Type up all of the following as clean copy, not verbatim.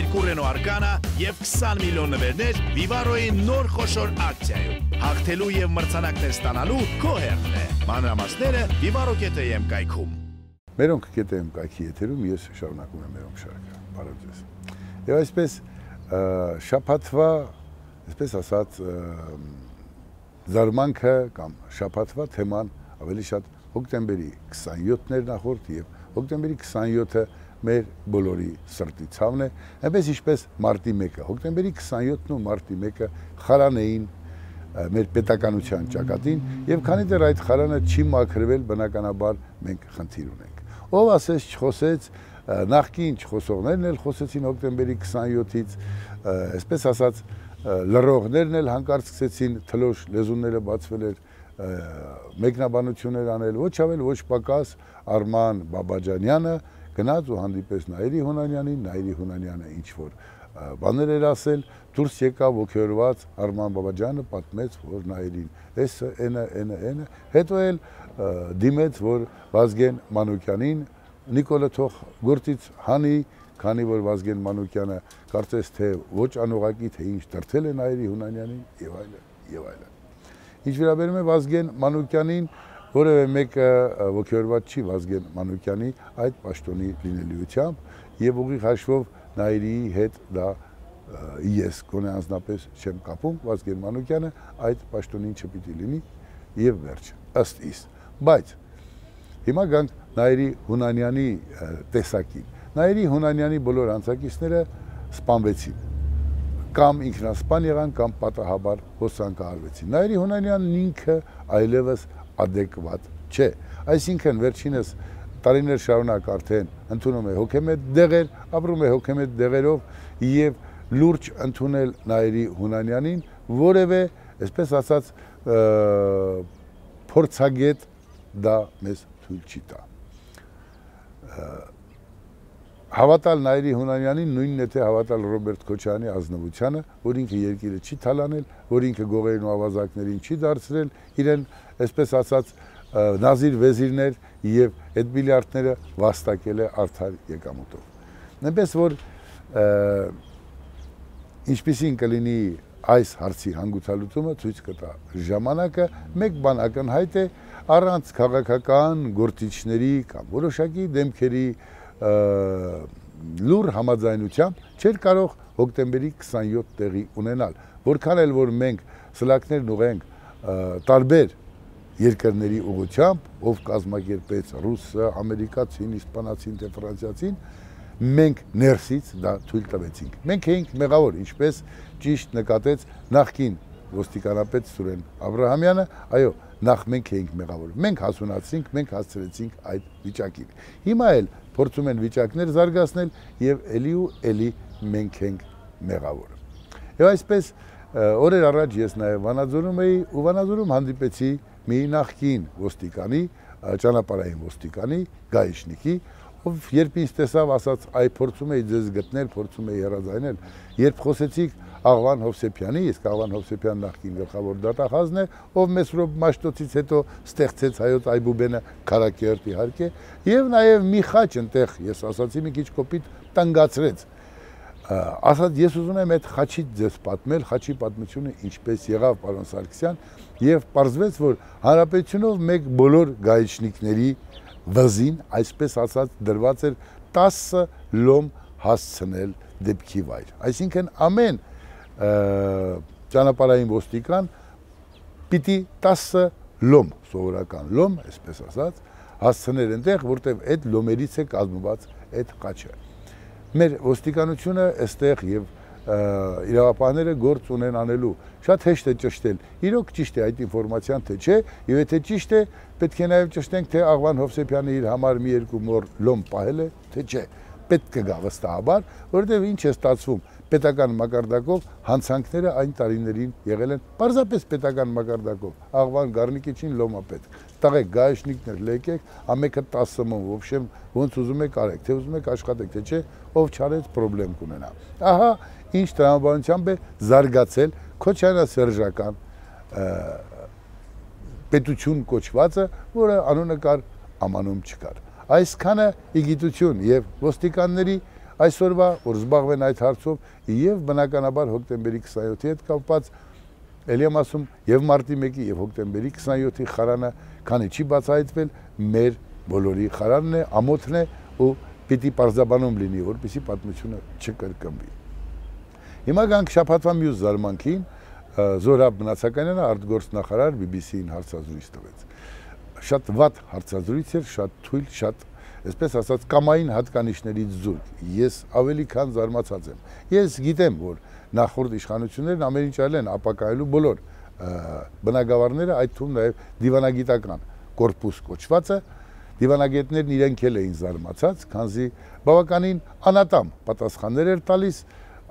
կուրենո արկանը և 20 միլիոն նվերներ Վիվարոյի նոր խոշոր ակցիայում։ Հաղթելու և մրցանակներ ստանալու քո հերթն է։ Մանրամասները Vivaro.am կայքում։ Մերոնք.am կայքի եթերում ես շարունակում եմ մերոնք շարքը, բարև ձեզ։ Եվ այսպես շաբաթվա, այսպես ասած, զարմանքը կամ շաբաթվա թեման ավելի շատ հոկտեմբերի 27-ն էր նախորդ եւ հոկտեմբերի 27-ը մեր բոլորի սրտի ցավն է, այնպես ինչպես մարտի 1-ը, հոկտեմբերի 27-ն ու մարտի 1-ը խարան էին մեր պետականության ճակատին եւ քանի դեռ այդ խարանը չի մաքրվել, բնականաբար մենք խնդիր ունենք։ Ով ասես չխոսեց, նախկին չխոսողներն էլ խոսեցին հոկտեմբերի 27-ից, այսպես ասած լռողներն էլ հանկարծ սկսեցին թլոշ լեզուները բացվել էր մեկնաբանություններ անել, ոչ ավել ոչ պակաս Արման Բաբաջանյանը գնաց ու հանդիպեց Նաիրի Հունանյանին, Նաիրի Հունանյանը ինչ որ բաներ էր ասել, դուրս եկավ ոգևորված Արման Բաբաջյանը պատմեց, որ Նաիրին էսը, էնը, հետո էլ դիմեց, որ Վազգեն Մանուկյանին Նիկոլը թող գործից հանի, քանի որ Վազգեն Մանուկյանը կարծես թե ոչ անուղակի թե ինչ դրթել է Նաիրի Հունանյանին եւ այլն։ Ինչ վերաբերում է Վազգեն Մանուկյանին, որևէ մեկը ոգևորված չի Վազգեն Մանուկյանի այդ պաշտոնի լինելիությամբ եւ ուղիղ հաշվով Նաիրիի հետ դա ես գոնե անձնապես չեմ կապում, Վազգեն Մանուկյանը այդ պաշտոնին չպիտի լինի եւ վերջ, ըստ իս։ Բայց հիմա գանք Նաիրի Հունանյանի տեսակին։ Նաիրի Հունանյանի բոլոր անձակիցները սպանվեցին, կամ ինքնասպան եղան, կամ պատահաբար հոսանքահարվեցին։ Նաիրի Հունանյանն ինքը այլևս adekvat չէ, այսինքն վերջինս տարիներ շարունակ արդեն ընդունում է հոգեմետ դեղեր, ապրում է հոգեմետ դեղերով եւ լուրջ ընդունել Նաիրի Հունանյանին որևէ, այսպես ասած, փորձագետ դա մեզ թույլ չի տա։ Հավատալ Նաիրի Հունանյանին նույնն է թե հավատալ Ռոբերտ Քոչարյանի ազնվությանը, որ ինքը երկիրը չի թալանել, որ ինքը գողերին ու ավազակներին չի դարձրել, իրեն, այսպես ասած, նազիր վեզիրներ եւ այդ միլիարդները վաստակել է արդար եկամուտով։ Այնպես որ ինչպիսին կլինի այս հարցի հանգուցալուծումը ցույց կտա ժամանակը, մեկ բան ակնհայտ է, առանց քաղաքական գործիչների կամ որոշակի դեմքերի լուր համաձայնությամբ չէր կարող հոկտեմբերի 27 տեղի ունենալ, որքան էլ որ մենք սլակներն ուղենք տարբեր երկրների ուղղությամբ, ով կազմակերպեց ռուսը, ամերիկացին, իսպանացին, թե ֆրանսիացին, մենք ներսից դա թույլ տվեցինք։ Մենք էինք մեղավոր, ինչպես ճիշտ նկատեց նախկին ոստիկանապետ Սուրեն Աբրահամյանը, այո, նախ մենք էինք մեղավոր։ Մենք հասունացրինք, մենք հասցրեցինք այդ վիճակին։ Հիմա էլ փորձում են վիճակներ զարգացնել եւ էլի ու էլի մենք ենք մեղավոր։ Եվ այսպես օրեր առաջ ես նաեւ Վանաձորում էի ու Վանաձորում հանդիպեցի մի նախկին ոստիկանի, ճանապարհային ոստիկանի, գայիշնիկի, ով երբ ինձ տեսավ, ասաց, այ փորձում էի ձեզ գտնել, փորձում էի հեռազայնել, երբ խոսեցիք Աղվան Հովսեփյանի, իսկ Աղվան Հովսեփյանն նախկին գլխավոր դատախազն է, ով Մեսրոպ Մաշտոցից հետո ստեղծեց հայոց Այբուբենը Քարակերտ իհարկե, եւ նաեւ մի խաչ ընտեղ, ես ասացի մի քիչ կոպիտ տանգացրեց։ Ասած ես ուզում եմ այդ խաչից ձեզ պատմել, խաչի պատմությունը ինչպես եղավ, պարոն Սարգսյան, եւ պարզվեց, որ հանրապետությունով մեկ բոլոր գայիչնիկների վզին, այսպես ասած, դրված էր 10 լոմ հասցնել դեպքի վայր։ Այսինքն ամեն ճանապարհային ոստիկան պիտի 10 լոմ, սովորական լոմ, այսպես ասած, հասցներ այնտեղ, որտեղ այդ լոմերից է կազմված այդ խաչը։ Մեր ոստիկանությունը այստեղ եւ իրավապահները գործ ունեն անելու, շատ հեշտ է ճշտել, իրոք ճիշտ է այդ ինֆորմացիան թե չէ, եւ եթե ճիշտ է, պետք է նաեւ ճշտենք, թե Աղվան Հովսեփյանը իր համար մի երկու մոր լոմ պահել է, թե չէ, պետք է գա վստահաբար, որովհետեւ ինչ է ստացվում, պետական մակարդակով հանցանքները այն տարիներին եղել են պարզապես պետական մակարդակով, Աղվան Գառնիկիչին լոմա պետք, տաղեք գայշնիկներ լեկեք, ամեկը 10 մոն, ոբշեմ ոնց ուզում եք արեք, թե ուզում եք աշխատեք, թե չէ, ով չարեց պրոբլեմ կունենա։ Ահա ինչ տրամաբանությամբ է զարգացել Քոչարյանը-Սերժական պետություն կոչվածը, որը անունը կար, ամանում չկար։ Այսքանը իգիտություն եւ ոստիկանների այսօրվա որ զբաղվեն այդ հարցով եւ բնականաբար հոկտեմբերի 27-ի հետ կապված ելի եմ ասում եւ մարտի 1-ի եւ հոկտեմբերի 27-ի խարանը քանի չի բացահայտվել մեր բոլորի խարանն է, ամոթն է ու պիտի պարզաբանում լինի, որպեսզի պատմությունը չկրկնվի։ Հիմա գանք շաբաթվա մյուս զարմանքին, Զորաբ Մնացականյանը արտգործնախարար BBC-ին հարցազրույց տվեց։ Շատ վատ հարցազրույց էր, շատ թույլ, շատ, այսպես ասած, կամային հատկանիշներից զուրկ։ Ես ավելի քան զարմացած եմ։ Ես գիտեմ, որ նախորդ իշխանություններն ամեն ինչ արել են ապակայելու բոլոր բնագավառները, այդ թվում նաև դիվանագիտական կորպուս կոչվածը, դիվանագետներն իրենք էլ էին զարմացած, քանզի բավականին անատամ պատասխաններ էր տալիս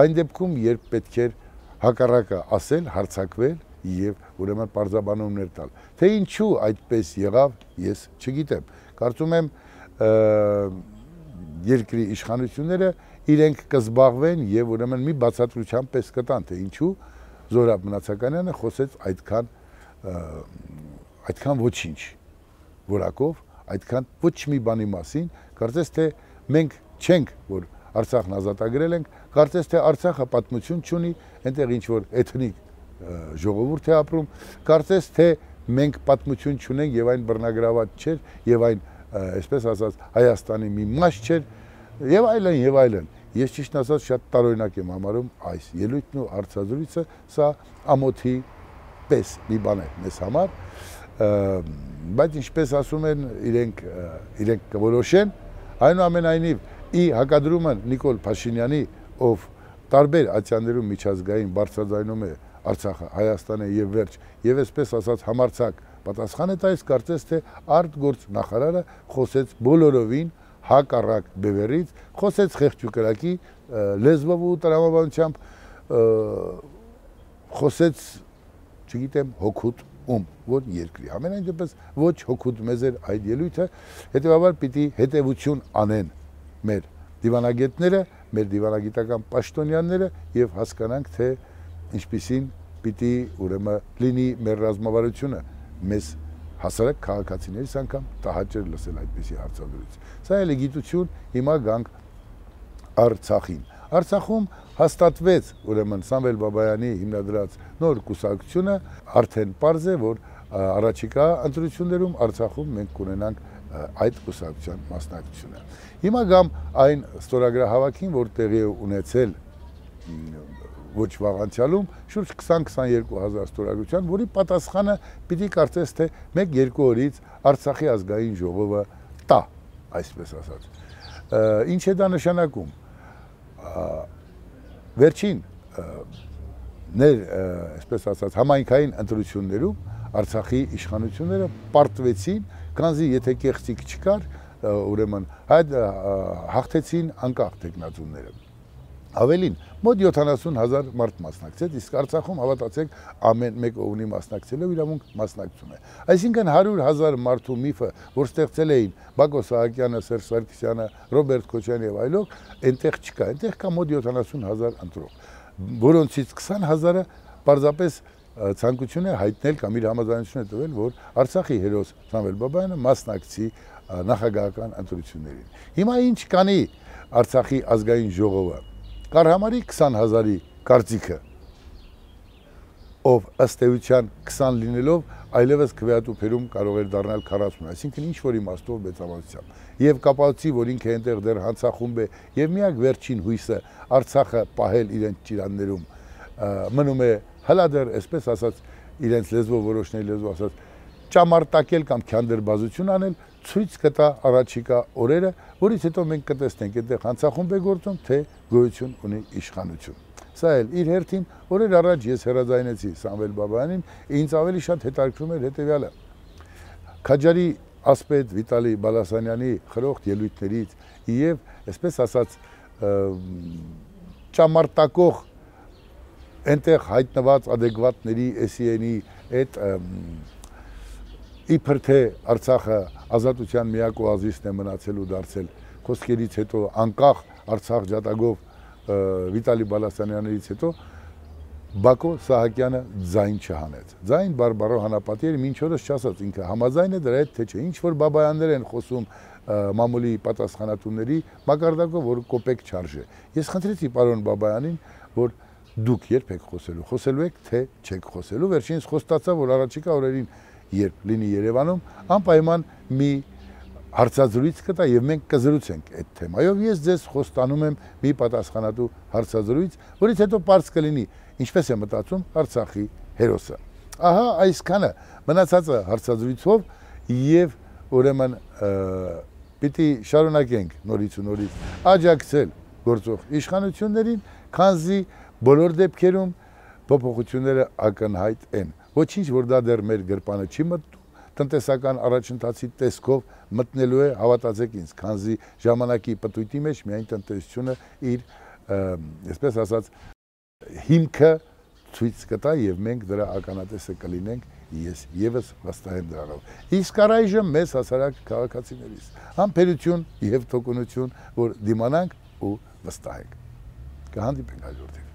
այն դեպքում, երբ պետք էր հակառակը ասել, հարձակվել եւ ուրեմն պարզաբանումներ տալ։ Թե ինչու այդպես եղավ, ես չգիտեմ։ Կարծում եմ երկրի իշխանությունները իրենք կզբաղվեն եւ ուրեմն մի բացատրության պես կտան, թե ինչու Զորաբ Մնացականյանը խոսեց այդքան ոչինչ որակով, այդքան ոչ մի բանի մասին, կարծես թե մենք չենք, որ Արցախն ազատագրել ենք, կարծես թե Արցախը պատմություն չունի, այնտեղ ինչ որ էթնիկ ժողովուրդ է ապրում, կարծես թե մենք պատմություն չունենք եւ այն բռնագրաված չէր եւ այն, այսպես ասած, Հայաստանի մի մաս չէր եւ այլն եւ այլն։ Ես ճիշտ ասած շատ տարօրինակ եմ համարում այս ելույթն ու հարցազրույցը, սա ամոթի պես մի բան է մեզ համար, բայց ինչպես ասում են, իրենք կորոշեն, այնուամենայնիվ ի հակադրումը Նիկոլ Փաշինյանի, ով տարբեր ատյաններում միջազգային բարձրաձայնում է Արցախը, Հայաստանը եւ վերջ, եւ այսպես ասած համարձակ պատասխան է տալիս, կարծես թե արտգործնախարարը խոսեց բոլորովին հակառակ բևեռից, խոսեց խեղճուկրակի լեզվով ու տրամաբանությամբ, խոսեց, չգիտեմ, հոգուտ որ երկրի։ Ամենայն դեպս ոչ հոգուտ մեզ էր այդ ելույթը, հետևաբար պիտի հետևություն անեն մեր դիվանագետները, մեր դիվանագիտական պաշտոնյաները եւ հասկանանք, թե ինչպիսին պիտի ուրեմն լինի մեր ռազմավարությունը, մեզ հասարակ քաղաքացիներից անգամ տհաճ էր լսել այդպիսի հարցազրույց։ Սա էլ է գիտություն, հիմա գանք Արցախին։ Արցախում հաստատվեց ուրեմն Սամվել Բաբայանի հիմնադրած նոր կուսակցությունը, արդեն պարզ է, որ առաջիկա ընտրություններում Արցախում մենք կունենանք այդ կուսակցության մասնակցությունը։ Հիմա գամ այն ստորագրահավաքին, որ տեղի է ունեցել ոչ վաղ անցյալում, շուրջ 20-22 հազար ստորագրության, որի պատասխանը պիտի կարծես թե 1-2 օրից Արցախի ազգային ժողովը տա, այսպես ասած։ Ինչ է դա նշանակում։ Վերջին այսպես ասած համայնքային ընտրություններում Արցախի իշխանությունները պարտվեցին, քանզի եթե կեղծիք չկար, ուրեմն հաղթեցին անկախ տեխնացուները։ Ավելին, մոտ 70,000 մարդ մասնակցեց, իսկ Արցախում հավատացեք ամեն մեկ ով ունի մասնակցելով իրավունք մասնակցում է։ Այսինքն 100,000 մարդու միֆը, որ ստեղծել էին Բակո Սահակյանը, Սերժ Սարգսյանը, Ռոբերտ Քոչարյանը եւ այլոք, այնտեղ չկա, այնտեղ կա մոտ 70,000 ընտրող, որոնցից 20,000-ը պարզապես ցանկություն է հայտնել կամ իր համաձայնությունը տվել, որ Արցախի հերոս Սամվել Բաբայանը մասնակցի նախագահական ընտրություններին։ Հիմա ինչ կանի Արցախի ազգային ժողովը։ Կար համարի 20,000-ի կարծիքը, ով ըստ էության 20 լինելով այլևս քվեատուփերում կարող էր դառնալ 40, այսինքն ինչ որ իմաստով մեծամասնությամբ։ Եվ կապացի, որ ինքը այնտեղ դեռ հանցախումբ է, եւ միակ վերջին հույսը Արցախը պահել իրենց ճիրաններում մնում է հլադեր, այսպես ասած, իրենց լեզվով որոշների լեզվով ասած, ճամարտակել կամ քանդերբազություն անել, ցույց կտա առաջիկա օրերը, որից հետո մենք կտեսնենք այնտեղ հանցախումբ է գործում, թե գոյություն ունի իշխանություն։ Սա էլ իր հերթին օրեր առաջ ես հրաձայնեցի Սամվել Բաբայանին, ինձ ավելի շատ հետաքրքրում էր հետևյալը։ Քաջարի ասպետ Վիտալի Բալասանյանի խրոխտ ելույթներից եւ այսպես ասած ճամարտակող այնտեղ հայտնված adekvatների SCN-ի այդ իբր թե Արցախը ազատության միակ օազիսն է մնացել ու դարձել, խոսքերից հետո անկախ Արցախ ջատագով Վիտալի Բալասանյանից հետո Բակո Սահակյանը ձայն չհանեց։ Ձայն բարբարո հանապատի էր, մինչ օրս չասած ինքը համաձայն է դրա հետ թե չէ։ Ինչ որ Բաբայաններ են խոսում մամուլի պատասխանատուների մակարդակով, որ կոպեկ չարժե։ Ես խնդրեցի պարոն Բաբայանին, որ դուք երբ եք խոսելու եք, թե չեք խոսելու, վերջինս խոստացա, որ առաջիկա օրերին, երբ լինի Երևանում, անպայման մի հարցազրույց կտա եւ մենք կզրուցենք այդ թեմայով։ Ես ձեզ խոստանում եմ մի պատասխանատու հարցազրույց, որից հետո պարզ կլինի ինչպես է մտածում Արցախի հերոսը։ Ահա այսքանը մնացածը հարցազրույցով եւ ուրեմն պիտի շարունակենք նորից ու նորից աջակցել գործող իշխանություններին, քանզի բոլոր դեպքերում փոփոխությունները ակնհայտ են։ Ոչինչ որ դա դեռ մեր գրպանը չի մտնում, տնտեսական առաջընթացի տեսքով մտնելու է, հավատացեք ինձ, քանզի ժամանակի պտույտի մեջ միայն տնտեսությունը իր, այսպես ասած, հիմքը ցույց կտա եւ մենք դրա ականատեսը կլինենք, ես եւս վստահ եմ դրանով։ Իսկ առայժմ մեզ հասարակ քաղաքացիներից համբերություն եւ թողունություն, որ դիմանանք ու վստահենք։ Կհանդիպենք հաջորդ